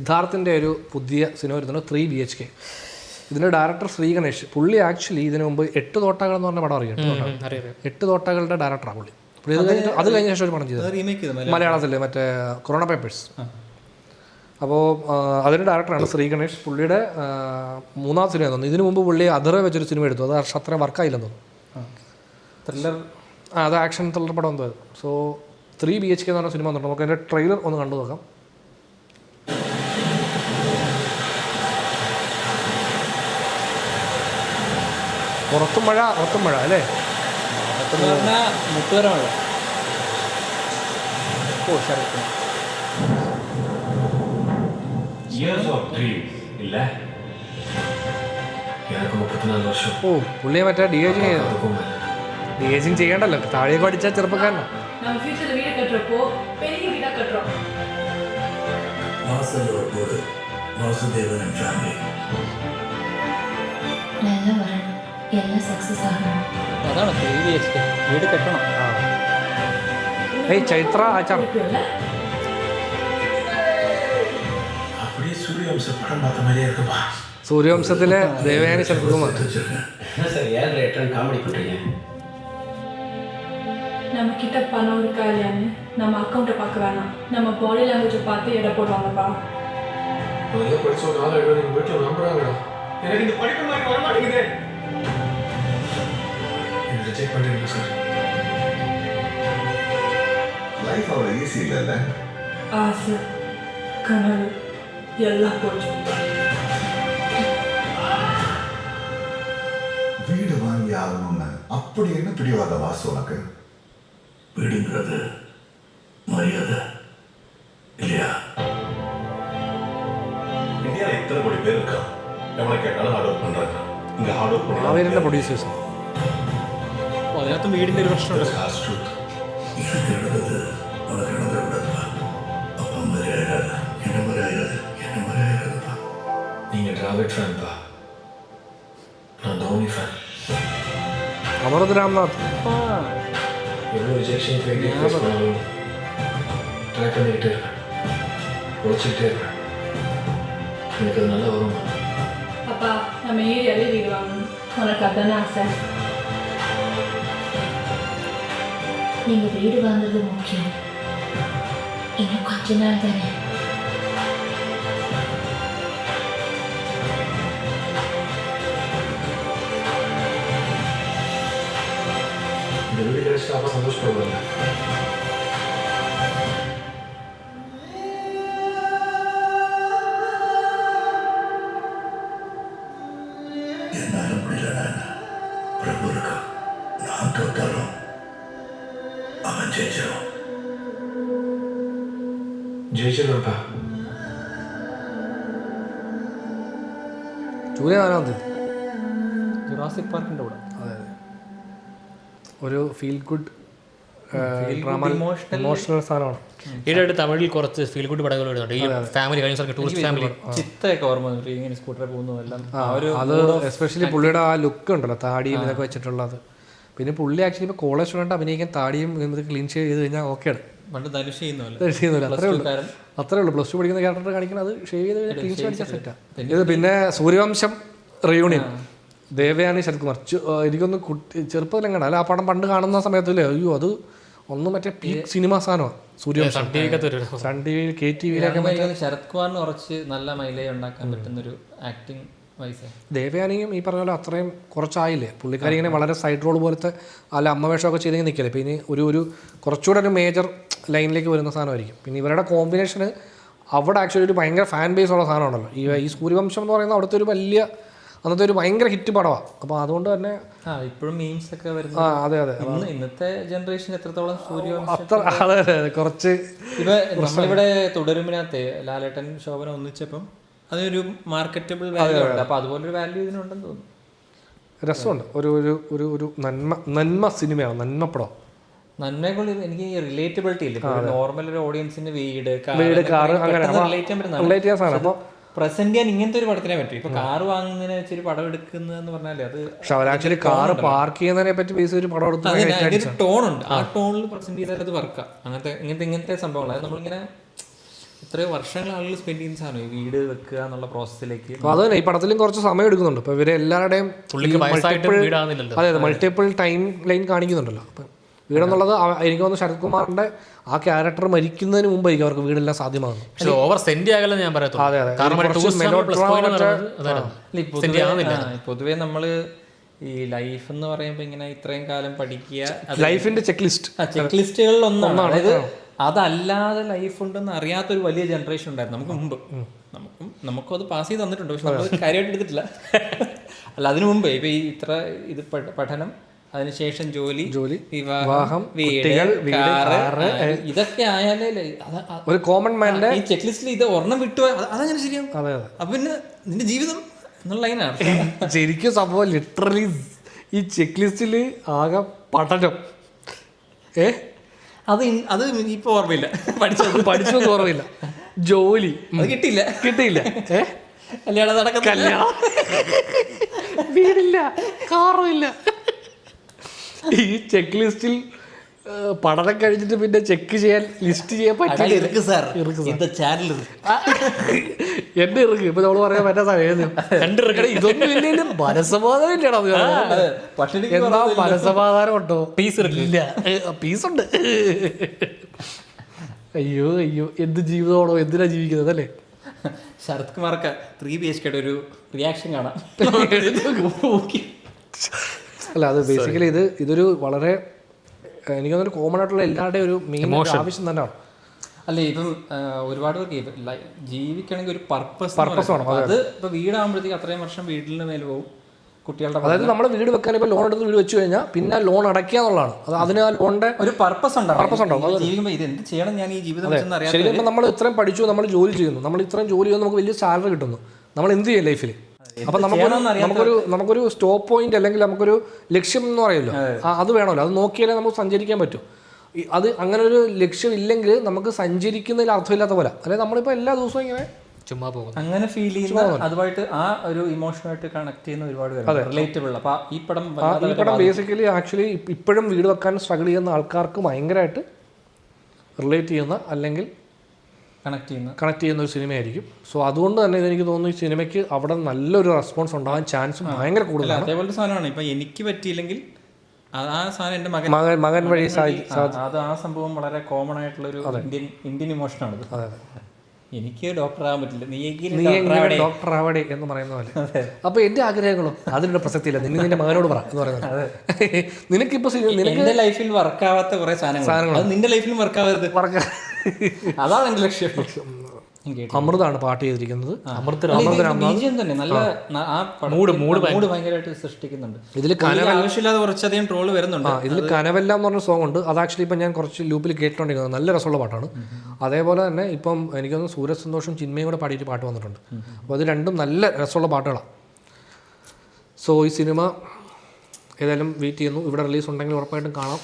സിദ്ധാർത്ഥിൻ്റെ ഒരു പുതിയ സിനിമ വരുന്നത് 3 BHK. ഇതിൻ്റെ ഡയറക്ടർ ശ്രീ ഗണേഷ്. പുള്ളി ആക്ച്വലി ഇതിനു മുമ്പ് 8 തോട്ടകൾ എന്ന് പറഞ്ഞ പടം അറിയാം. 8 തോട്ടകളുടെ ഡയറക്ടറാണ് പുള്ളി. അത് കഴിഞ്ഞ ശേഷം ഒരു പടം ചെയ്തത് മലയാളത്തിൽ മറ്റേ കൊറോണ പേപ്പേഴ്സ്. അപ്പോൾ അതിൻ്റെ ഡയറക്ടറാണ് ശ്രീ ഗണേഷ്. പുള്ളിയുടെ 3ാം സിനിമ തോന്നുന്നു. ഇതിനു മുമ്പ് പുള്ളി അതറെ വെച്ചൊരു സിനിമ എടുത്തു. അത് അത്ര വർക്കായില്ലെന്ന് തോന്നുന്നു. ത്രില്ലർ, അത് ആക്ഷൻ ത്രില്ലർ പടം എന്തോ. സോ 3 BHK എന്ന് പറഞ്ഞ സിനിമ വന്നിട്ടുണ്ട്. നമുക്ക് അതിൻ്റെ ട്രെയിലർ ഒന്ന് കണ്ടു നോക്കാം. പുറത്തും മഴ അല്ലേ? മുട്ടുവരെ മഴ. ഓ ശരി. ഓ പുള്ളിയെ മറ്റേ ഡിയേജിങ് ചെയ്യണ്ടല്ലോ, താഴേക്ക് അടിച്ചാൽ ചെറുപ്പക്കാരനാ. അതാണ് വീട് കെട്ടണം. ചൈത്ര ആച്ചാർ. സൂര്യവംശത്തിലെ ദേവയാനി ശരത്കുമാർ. நம்ம கிட்ட பணம் இருக்கா இல்லையான்னு நம்ம அக்கௌண்ட்டை பார்க்க வேணாம், நம்ம பாடி லாங்குவேஜை பார்த்து எடை போடுவாங்கப்பா. படிச்ச ஒரு ஆள் எங்க வீட்டில் நம்புறாங்கடா. எனக்கு இந்த படிப்பு மாதிரி வர மாட்டேங்குது. என்ன ரிஜெக்ட் பண்றீங்க சார்? லைஃப் அவ்வளோ ஈஸி இல்லைல்ல. ஆசை கனவு எல்லாம் போச்சு. வீடு வாங்கி ஆகணும்னு அப்படி என்ன பிடிவாத வாசு உனக்கு? வீடுங்கிறது மரியாதை இல்லையா? இந்தியாவில் எத்தனை கோடி பேர் இருக்கா? எவனை கேட்டாலும் ஹார்ட் ஒர்க் பண்றாங்க. இங்க ஹார்ட் ஒர்க் பண்ணி പ്രൊഡ്യൂസേഴ്സ്. അതിനകത്ത് വീടിൻ്റെ ഒരു പ്രശ്നമുണ്ട്. உனக்கு நடந்துடக்கூடாதுப்பா. அப்பா மாதிரி ஆயிடாது, என்ன மாதிரி ஆயிடாதுப்பா. நீங்க டிராவிட் ஃபேன்பா, நான் தோனி ஃபேன். അമൃത് രാംനാഥ്. எவ்வளோ ரிஜெக்ஷன் ஃபேஸ் பண்ணாலும் ட்ரை பண்ணிக்கிட்டே இருக்கேன், உழைச்சிக்கிட்டே இருக்கேன். எனக்கு அது நல்லா வரும். அப்பா நம்ம ஏரியாலே வீடு வாங்கணும், உனக்கு அதானே ஆசை? நீங்கள் வீடு வாங்குறது முக்கியம், இன்னும் கொஞ்ச நாள் தானே. இந்த வீடு கிடைச்சிட்டு அப்பா சந்தோஷப்படுவாங்க. என்னாலும் முடியலடா. பிரபு இருக்கா, நான் தோத்தாலும் அவன் ஜெயிச்சிடும். ജയിച്ചിട്ടുണ്ടാ സൂര്യനാരായണൻ. ജുറാസിക് പാർക്കിൻ്റെ കൂടെ. അതെ അതെ, ഒരു ഫീൽ ഗുഡ് ഇമോഷണൽ സാധനമാണ്. ഈയിടെ തമിഴിൽ കുറച്ച് ഫീൽ ഗുഡ് പടങ്ങൾ വരുന്നുണ്ട്. ഈ ഫാമിലി കഴിഞ്ഞ സ്ഥലത്ത് ടൂറിസ്റ്റ് ഫാമിലി ചിത്തയൊക്കെ ഓർമ്മ വന്നിട്ട് ഇങ്ങനെ സ്കൂട്ടറിൽ പോകുന്നതെല്ലാം. അത് എസ്പെഷ്യലി പുള്ളിയുടെ ആ ലുക്ക് ഉണ്ടല്ലോ, താടിയും ഇതൊക്കെ വെച്ചിട്ടുള്ളത്. പിന്നെ പുള്ളി ആക്ച്വലി ഇപ്പോൾ കോളേജ് സ്റ്റുഡൻറ്റ് അഭിനയിക്കാൻ താടിയും ക്ലീൻ ഷേവ് ചെയ്ത് കഴിഞ്ഞാൽ ഓക്കെയാണ്. പണ്ട് ധനുഷ് ചെയ്യുന്നില്ല, അത്രേ ഉള്ളൂ. പ്ലസ് ടു പഠിക്കുന്ന ക്യാരക്ടർ കാണിക്കണം, അത് ഷേവ് ചെയ്ത് കഴിഞ്ഞാൽ ക്ലീൻ ഷേവ് അടിച്ചാൽ സെറ്റാണ്. ഇത് പിന്നെ സൂര്യവംശം റീയൂണിയൻ, ദേവയാനി ശരത്കുമാർ. എനിക്കൊന്ന് ചെറുപ്പത്തിലും കണ്ട അല്ല, ആ പടം പണ്ട് കാണുന്ന സമയത്തല്ലേ, അയ്യോ അത് ഒന്ന് മറ്റേ പീക്ക് സിനിമ സാധനമാണ് സൂര്യവംശം. സൺ ടി വിയിൽ KTVയിലൊക്കെ ശരത് കുമാറിന് കുറച്ച് നല്ല മൈലേജ് ഉണ്ടാക്കാൻ പറ്റുന്നൊരു ആക്ടിങ് വൈസ്. ദേവയാനിയും ഈ പറഞ്ഞ പോലെ അത്രയും കുറച്ചായില്ലേ പുള്ളിക്കാരി, ഇങ്ങനെ വളരെ സൈഡ് റോൾ പോലത്തെ അല്ല അമ്മ വേഷമൊക്കെ ചെയ്തെങ്കിൽ നിൽക്കില്ലേ. പിന്നെ ഒരു കുറച്ചുകൂടെ ഒരു മേജർ ലൈനിലേക്ക് വരുന്ന സാധനമായിരിക്കും. പിന്നെ ഇവരുടെ കോമ്പിനേഷന് അവിടെ ആക്ച്വലി ഒരു ഭയങ്കര ഫാൻ ബേസ് ഉള്ള സാധനമാണല്ലോ ഈ സൂര്യവംശം എന്ന് പറയുന്നത്. അവിടുത്തെ ഒരു വലിയ അന്നത്തെ ഒരു ഭയങ്കര ഹിറ്റ് പടമാണ്. അപ്പോൾ അതുകൊണ്ട് തന്നെ ഇപ്പോഴും മീംസ് ഒക്കെ വരുന്നത്. അതെ അതെ, ഇന്നത്തെ ജനറേഷൻ എത്രത്തോളം സൂര്യവംശം അത്ര അതെ അതെ കുറച്ച്. ഇപ്പൊ നമ്മളിവിടെ തുടരുമിനകത്തെ ലാലേട്ടൻ ശോഭന ഒന്നിച്ചപ്പം അതൊരു മാർക്കറ്റബിൾ വാല്യൂ ഉണ്ട്. അപ്പോൾ അതുപോലൊരു വാല്യൂ ഇതിനുണ്ടെന്ന് തോന്നുന്നു. രസമുണ്ട്. ഒരു നന്മ സിനിമയാണ്, നന്മപ്പടം. നന്മകൾ എനിക്ക് റിലേറ്റബിലിറ്റി ഇല്ല. നോർമൽ ഒരു ഓഡിയൻസിന്റെ വീട് കാറ് അങ്ങനെ റിലേറ്റ് ചെയ്യാൻ സാധനം. അപ്പോൾ പ്രസന്റ് ചെയ്യാൻ ഇങ്ങനത്തെ ഒരു പടത്തിനെ പറ്റും. ഇപ്പൊ കാർ വാങ്ങുന്നതിനെ വെച്ചൊരു പടം എടുക്കുന്നതെന്ന് പറഞ്ഞാൽ അത് പക്ഷെ അവർ ആക്ച്വലി കാർ പാർക്ക് ചെയ്യുന്നതിനെ പറ്റി ബേസ് ഒരു പടം എടുത്തു. ടോണുണ്ട്, ആ ടോണിൽ പ്രസന്റ് ചെയ്താൽ അത് വർക്കാം. ഇങ്ങനത്തെ സംഭവങ്ങൾ അത് നമ്മളിങ്ങനെ ഇത്രയും വർഷങ്ങൾ ആളുകൾ സ്പെൻഡ് ചെയ്യുന്ന സാധനം ഈ വീട് വെക്കുക എന്നുള്ള പ്രോസസ്സിലേക്ക്. അപ്പോൾ അത് തന്നെ ഈ പടത്തിലും കുറച്ച് സമയം എടുക്കുന്നുണ്ട്. ഇപ്പോൾ ഇവരെ എല്ലാവരുടെയും അതെ മൾട്ടിപ്പിൾ ടൈം ലൈൻ കാണിക്കുന്നുണ്ടല്ലോ. അപ്പം വീടെന്നുള്ളത് എനിക്ക് തോന്നുന്നു ശരത് കുമാറിന്റെ ആ ക്യാരക്ടർ മരിക്കുന്നതിന് മുമ്പായിരിക്കും അവർക്ക് വീടെല്ലാം സാധ്യമാകുന്നു. ഓവർ സെന്റ് ആകല ഞാൻ പറയത്തുള്ളൂ. അതെ അതെ. പൊതുവേ നമ്മള് ഈ ലൈഫ് എന്ന് പറയുമ്പോൾ ഇങ്ങനെ ഇത്രയും കാലം പഠിക്കുക, ലൈഫിന്റെ ചെക്ക് ലിസ്റ്റുകളിൽ ഒന്നാണ്. അതായത് അതല്ലാതെ ലൈഫ് ഉണ്ടെന്ന് അറിയാത്തൊരു വലിയ ജനറേഷൻ ഉണ്ടായിരുന്നു നമുക്ക് മുമ്പ്. നമുക്കും അത് പാസ് ചെയ്ത് തന്നിട്ടുണ്ട്, പക്ഷെ നമ്മൾ കാര്യമായിട്ട് എടുത്തിട്ടില്ല. അല്ല, അതിനു മുമ്പേ ഇപ്പൊ ഈ ഇത്ര ഇത് പഠനം, അതിനുശേഷം ജോലി, വിവാഹം, വീട്, കാറ്, ഇതൊക്കെ ആയാലേ ഒരു കോമൺ മാന്റെ ഈ ചെക്ക് ലിസ്റ്റിൽ ഇത് ഒരെണ്ണം വിട്ടു അതങ്ങനെ ശരിയാവും. അപ്പൊ പിന്നെ നിന്റെ ജീവിതം എന്നുള്ള ലൈനാണ് ശരിക്കും സംഭവം. ലിറ്ററലി ഈ ചെക്ക് ലിസ്റ്റില് ആകെ പഠനം. അത് ഇപ്പൊ ഓർമ്മയില്ല, പഠിച്ചൊന്നും ഓർമ്മയില്ല. ജോലി അത് കിട്ടിയില്ല. കല്യാണം നടക്കത്തില്ല, വീടില്ല, കാറും ഇല്ല. ഈ ചെക്ക് ലിസ്റ്റിൽ പഠനം കഴിഞ്ഞിട്ട് പിന്നെ ചെക്ക് ചെയ്യാൻ ലിസ്റ്റ് ചെയ്യാൻ പറ്റില്ല. എന്റെ ഇറുക്ക് ഇപ്പൊ നമ്മള് പറയാൻ പറ്റാത്ത ഇതൊന്നും ഇല്ല. മനസമാധാനം ഇല്ലടാ. എന്താ മനസമാധാനം ഉണ്ടോ? ഇല്ല, പീസുണ്ട്. അയ്യോ അയ്യോ, എന്ത് ജീവിതമാണോ, എന്തിനാ ജീവിക്കുന്നത് അല്ലേ? ശരത് കുമാർക്ക് 3 BHK ഒരു റിയാക്ഷൻ കാണാം. അല്ല, അത് ബേസിക്കലി ഇതൊരു വളരെ എനിക്ക് തോന്നുന്നു കോമൺ ആയിട്ടുള്ള എല്ലാവരുടെയും ഒരു മെയിൻ ആവശ്യം തന്നെയാണ്. അല്ലേ, ഇപ്പം ഒരുപാട് പേർക്ക് ജീവിക്കണമെങ്കിൽ ഒരു പർപ്പസ് വേണം. അത് ഇപ്പൊ വീടാകുമ്പോഴത്തേക്ക് അത്രയും വർഷം വീട്ടിന് മേലെ പോകും കുട്ടികളുടെ. അതായത് നമ്മുടെ വീട് വെക്കാൻ ഇപ്പോൾ ലോൺ എടുത്ത് വീട് വെച്ച് കഴിഞ്ഞാൽ പിന്നെ ലോൺ അടയ്ക്കുക എന്നുള്ളതാണ്. അതിന് ആ ലോണിന്റെ ഒരു പർപ്പസ് ഉണ്ടാവും. ജീവിക്കുമ്പോൾ ഇത് എന്ത് ചെയ്യണം ഞാൻ ഈ ജീവിതം അറിയാം. ശരിക്കും നമ്മൾ ഇത്രയും പഠിച്ചു, നമ്മൾ ജോലി ചെയ്യുന്നു, നമ്മൾ ഇത്രയും ജോലി ചെയ്യുന്നു, നമുക്ക് വലിയ സാലറി കിട്ടുന്നു, നമ്മൾ എന്ത് ചെയ്യും ലൈഫിൽ? അപ്പം നമുക്കൊരു സ്റ്റോപ്പ് പോയിന്റ് അല്ലെങ്കിൽ നമുക്കൊരു ലക്ഷ്യം എന്ന് പറയുമല്ലോ, അത് വേണമല്ലോ. അത് നോക്കിയാലേ നമുക്ക് സഞ്ചരിക്കാൻ പറ്റും. അത് അങ്ങനെ ഒരു ലക്ഷ്യം ഇല്ലെങ്കിൽ നമുക്ക് സഞ്ചരിക്കുന്നതിൽ അർത്ഥമില്ലാത്ത പോലെ. അതായത് നമ്മളിപ്പോൾ എല്ലാ ദിവസവും ഇങ്ങനെ ചുമ്മാ പോകും, അങ്ങനെ ഫീൽ ചെയ്യുന്ന, അതുമായിട്ട് ആ ഒരു ഇമോഷനുമായിട്ട് കണക്ട് ചെയ്യുന്ന ഒരുപാട് പേര് റിലേറ്റബിൾ. അപ്പോൾ ഈ പടം ബേസിക്കലി ആക്ച്വലി ഇപ്പോഴും വീട് വെക്കാൻ സ്ട്രഗിൾ ചെയ്യുന്ന ആൾക്കാർക്ക് ഭയങ്കരമായിട്ട് റിലേറ്റ് ചെയ്യുന്ന അല്ലെങ്കിൽ കണക്ട് ചെയ്യുന്ന ഒരു സിനിമയായിരിക്കും. സോ അതുകൊണ്ട് തന്നെ ഇതെനിക്ക് തോന്നുന്നു ഈ സിനിമയ്ക്ക് അവിടെ നല്ലൊരു റെസ്പോൺസ് ഉണ്ടാകാൻ ചാൻസ് ഭയങ്കര കൂടുതലാണ്. അതേപോലത്തെ സാധനമാണ്. ഇപ്പം എനിക്ക് പറ്റിയില്ലെങ്കിൽ ആ സാധനം എൻ്റെ മകൻ വഴി അത് ആ സംഭവം വളരെ കോമൺ ആയിട്ടുള്ളൊരു ഇന്ത്യൻ ഇമോഷനാണ്. എനിക്ക് ഡോക്ടർ ആവാൻ പറ്റില്ല, നീ ഡോക്ടർ ആവടേ എന്ന് പറയുന്ന പോലെ. അപ്പൊ എന്റെ ആഗ്രഹങ്ങളോ അതിനുള്ള പ്രസക്തിയില്ല, നിന്റെ മകനോട് പറ എന്ന് പറയുന്നത്. നിനക്കിപ്പോ എന്റെ ലൈഫിൽ വർക്കാവാത്ത കുറെ സാധനങ്ങൾ നിന്റെ ലൈഫിലും വർക്കാവരുത്, അതാണ് എന്റെ ലക്ഷ്യം. അമൃതാണ് പാട്ട് ചെയ്തിരിക്കുന്നത്. ഭയങ്കരമായിട്ട് സൃഷ്ടിക്കുന്നുണ്ട്. ഇതിൽ ആവശ്യമില്ലാതെ കുറച്ചധികം ട്രോള് വരുന്നുണ്ട്. ഇതിൽ കനവെല്ലാം എന്ന് പറഞ്ഞ സോങ് ഉണ്ട്. അത് ആക്ച്വലി ഇപ്പം ഞാൻ കുറച്ച് ലൂപ്പിൽ കേട്ടോണ്ടിരിക്കുന്നത് നല്ല രസമുള്ള പാട്ടാണ്. അതേപോലെ തന്നെ ഇപ്പം എനിക്കൊന്ന് സൂരജ് സന്തോഷും ചിന്മയും കൂടെ പാടിയിട്ട് പാട്ട് വന്നിട്ടുണ്ട്. അപ്പോൾ അത് രണ്ടും നല്ല രസമുള്ള പാട്ടുകളാണ്. സോ ഈ സിനിമ ഏതായാലും വെയിറ്റ് ചെയ്യുന്നു. ഇവിടെ റിലീസ് ഉണ്ടെങ്കിൽ ഉറപ്പായിട്ടും കാണാം.